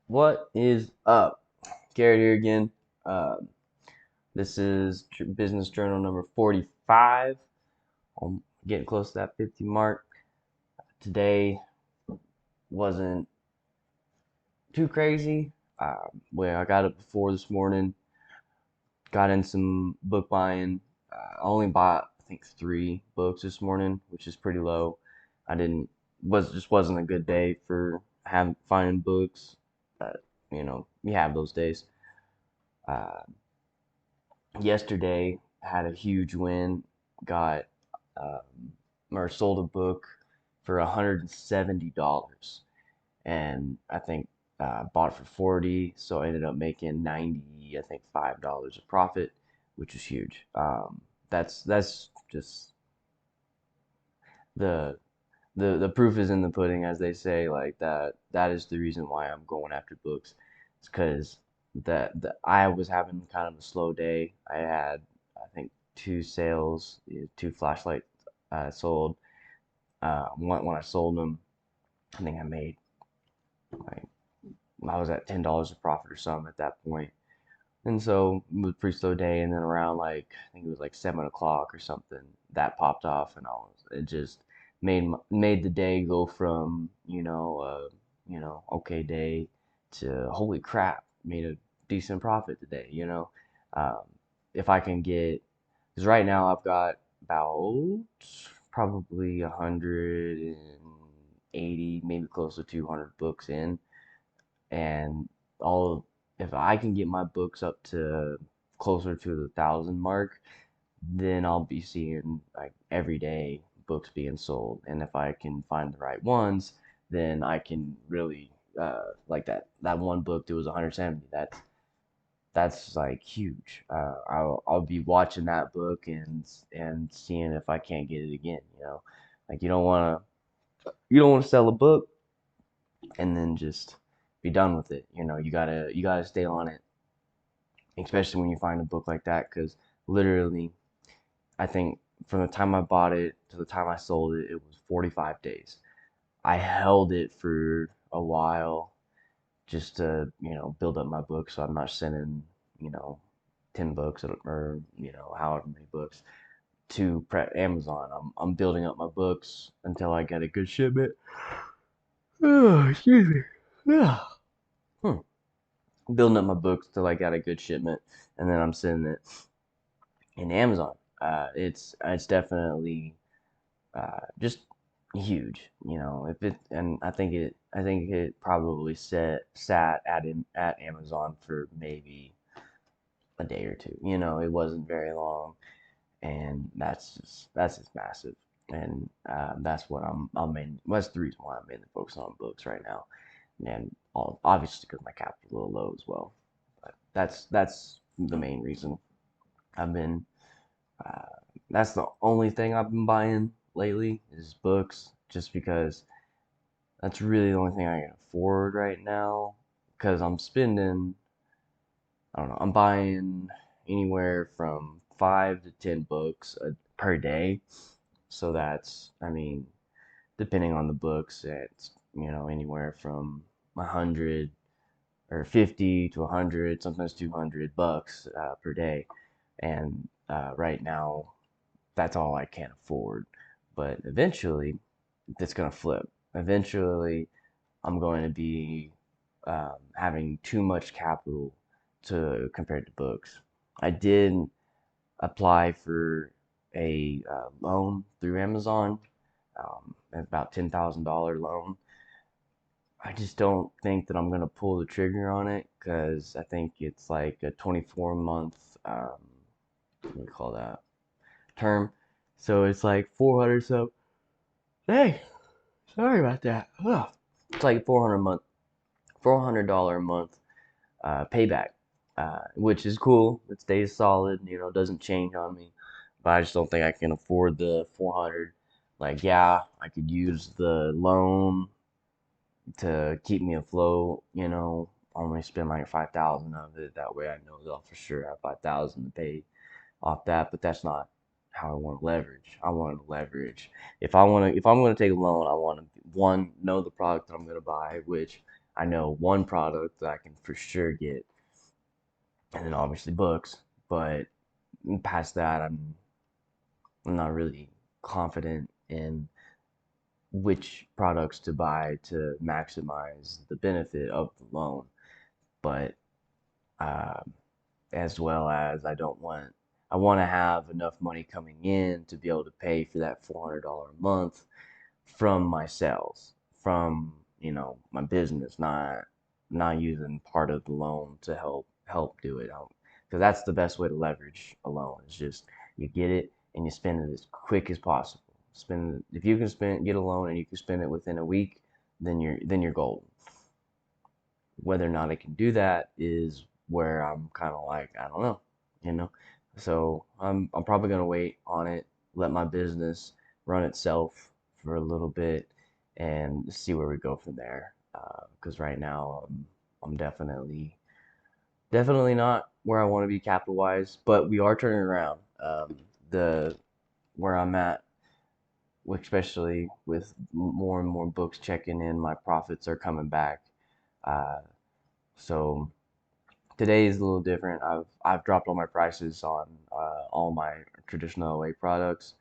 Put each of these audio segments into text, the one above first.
What is up? Garrett here again. This is Business Journal number 45. I'm getting close to that 50 mark. Today wasn't too crazy. Well, I got up before this morning, got in some book buying. I only bought, I think, 3 books this morning, which is pretty low. I didn't, was just wasn't a good day for finding books. But, you have those days. Uh, Yesterday had a huge win, got or sold a book for $170, and I think bought it for 40, so I ended up making 90, I think $5 of profit, which is huge. That's just the the proof is in the pudding, as they say. Like that is the reason why I'm going after books. It's because I was having kind of a slow day. I had, I think, 2 sales, 2 flashlights sold. When I sold them, I think I made, like, I was at $10 of profit or something at that point. And so it was a pretty slow day. And then around, like, I think it was like 7 o'clock or something, that popped off, and it just made the day go from okay day to holy crap, made a decent profit today. Um, if I can get, because right now I've got about probably 180, maybe close to 200 books in, and all if I can get my books up to closer to the 1,000 mark, then I'll be seeing, like, every day books being sold. And if I can find the right ones, then I can really, like that one book that was 170. That's like huge. I'll be watching that book and seeing if I can't get it again. Like, you don't want to sell a book and then just be done with it. You gotta stay on it, especially when you find a book like that, because literally, I think from the time I bought it to the time I sold it, it was 45 days. I held it for a while just to, build up my books, so I'm not sending, you know 10 books, or however many books to Amazon. I'm building up my books until I get a good shipment. Oh, excuse me. Yeah. Hmm. Building up my books till I got a good shipment, and then I'm sending it in Amazon. It's definitely just huge. If it and I think it probably sat at Amazon for maybe a day or two. It wasn't very long, and that's just massive. And that's what that's the reason why I'm mainly focused on books right now, and obviously because my capital's a little low as well. But that's the main reason. I've been uh, that's the only thing I've been buying lately is books, just because that's really the only thing I can afford right now. Because I'm spending, I don't know, I'm buying anywhere from 5 to 10 books per day. So that's, I mean, depending on the books, it's, anywhere from 150 to 100, sometimes $200 per day. And right now, that's all I can afford. But eventually, that's gonna flip. Eventually, I'm going to be having too much capital to compared to books. I did apply for a loan through Amazon, about $10,000 loan. I just don't think that I'm gonna pull the trigger on it, because I think it's like a 24-month, what do you call that, term. So it's like 400. So, hey, sorry about that. Ugh. It's like 400 $400 a month payback, which is cool. It stays solid. Doesn't change on me. But I just don't think I can afford the 400. Like, yeah, I could use the loan to keep me afloat. Only spend like 5,000 of it. That way, I know that I'll for sure have 5,000 to pay off that. But that's not how I want to leverage. I want to leverage. If I'm gonna take a loan, I want to, one, know the product that I'm gonna buy, which I know one product that I can for sure get, and then obviously books. But past that, I'm not really confident in which products to buy to maximize the benefit of the loan. But um, as well as I want to have enough money coming in to be able to pay for that $400 a month from my sales, from my business, not using part of the loan to help do it. Because that's the best way to leverage a loan. Is just you get it and you spend it as quick as possible. Spend If you can get a loan and you can spend it within a week, then you're golden. Whether or not I can do that is where I'm kind of like, I don't know, you know. So I'm probably gonna wait on it, let my business run itself for a little bit, and see where we go from there. Because right now I'm definitely not where I want to be capital wise, but we are turning around. The Where I'm at, especially with more and more books checking in, my profits are coming back. Uh, so today is a little different. I've dropped all my prices on all my traditional OA products.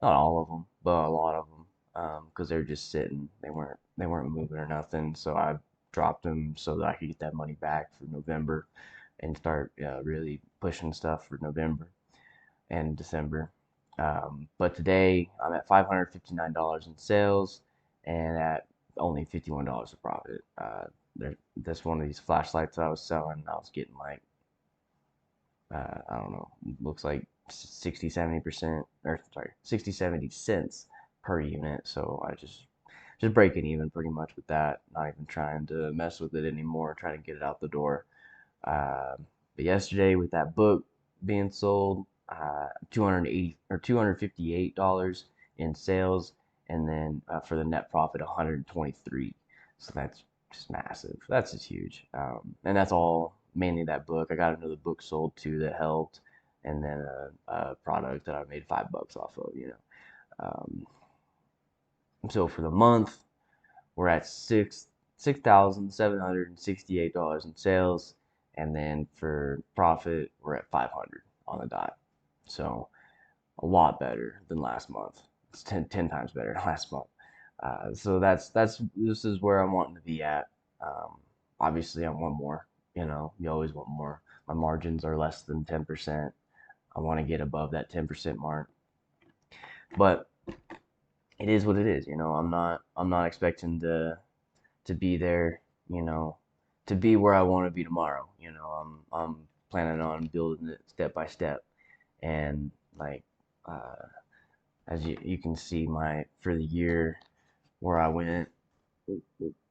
Not all of them, but a lot of them, because they're just sitting. They weren't moving or nothing. So I dropped them so that I could get that money back for November and start really pushing stuff for November and December. But today I'm at $559 in sales and at only $51 of profit. That's one of these flashlights I was selling. I was getting like I don't know, looks like 60, 70%, or sorry, 60, 70 cents per unit. So I just breaking even pretty much with that. Not even trying to mess with it anymore. Trying to get it out the door. But yesterday with that book being sold, 280 or $258 in sales, and then for the net profit 123. So that's just massive. That's just huge. And that's all mainly that book. I got another book sold too that helped, and then a product that I made $5 off of. Um, so for the month, we're at $6,768 in sales, and then for profit, we're at 500 on the dot. So a lot better than last month. It's ten times better than last month. So this is where I'm wanting to be at. Um, Obviously, I want more. You always want more. My margins are less than 10%. I want to get above that 10% mark, but it is what it is. I'm not expecting to be there, you know, to be where I want to be tomorrow. I'm planning on building it step by step, and like uh, as you can see, my for the year where I went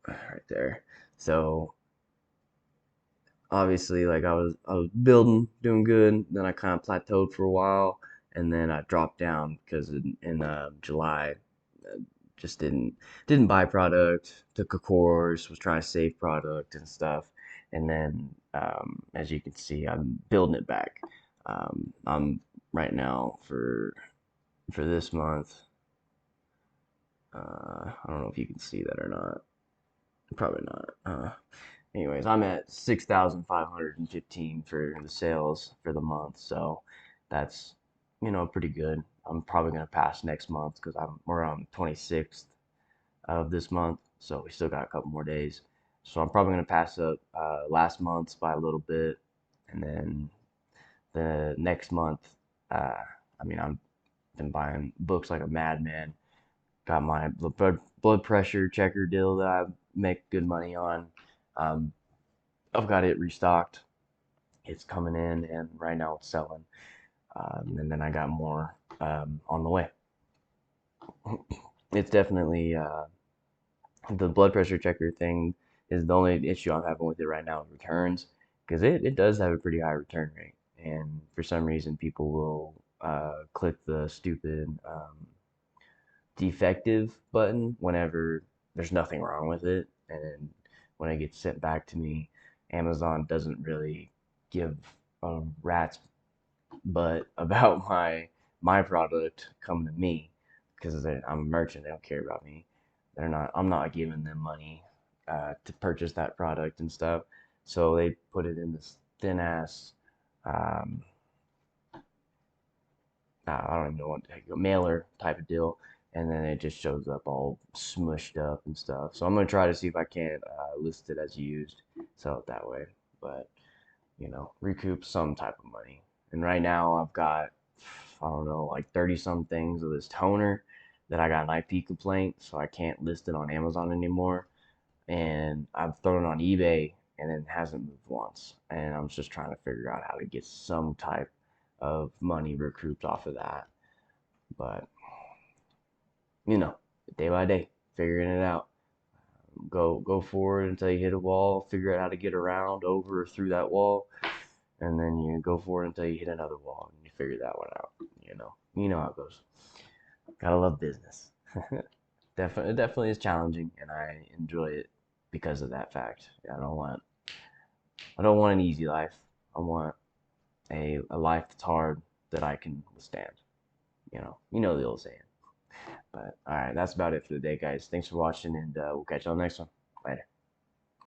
right there. So obviously, like I was building, doing good. Then I kind of plateaued for a while, and then I dropped down because in July, uh, just didn't buy product. Took a course, was trying to save product and stuff, and then as you can see, I'm building it back. I'm right now for this month. I don't know if you can see that or not. Probably not. Anyways, I'm at 6,515 for the sales for the month, so that's pretty good. I'm probably gonna pass next month because we're on 26th of this month, so we still got a couple more days. So I'm probably gonna pass up last month's by a little bit, and then the next month. Uh, I've been buying books like a madman. Got my blood pressure checker deal that I make good money on. Um, I've got it restocked. It's coming in, and right now it's selling. And then I got more on the way. It's definitely the blood pressure checker thing is the only issue I'm having with it right now is returns because it does have a pretty high return rate, and for some reason people will click the stupid defective button whenever there's nothing wrong with it, and when it gets sent back to me, Amazon doesn't really give a rat's butt about my product coming to me because I'm a merchant. They don't care about me. I'm not giving them money to purchase that product and stuff. So they put it in this thin ass, um, I don't even know what the heck, a mailer type of deal, and then it just shows up all smushed up and stuff. So I'm gonna try to see if I can't list it as used, sell it that way, but recoup some type of money. And right now I've got, I don't know, like 30 some things of this toner that I got an IP complaint, so I can't list it on Amazon anymore. And I've thrown it on eBay and it hasn't moved once. And I'm just trying to figure out how to get some type of money recouped off of that. But, you know, day by day, figuring it out. Go forward until you hit a wall, figure out how to get around, over, or through that wall, and then you go forward until you hit another wall and you figure that one out. You know how it goes. Gotta love business. Definitely, it definitely is challenging, and I enjoy it because of that fact. I don't want an easy life. I want a life that's hard that I can withstand. The old saying. But all right, that's about it for the day, guys. Thanks for watching, and we'll catch you on the next one.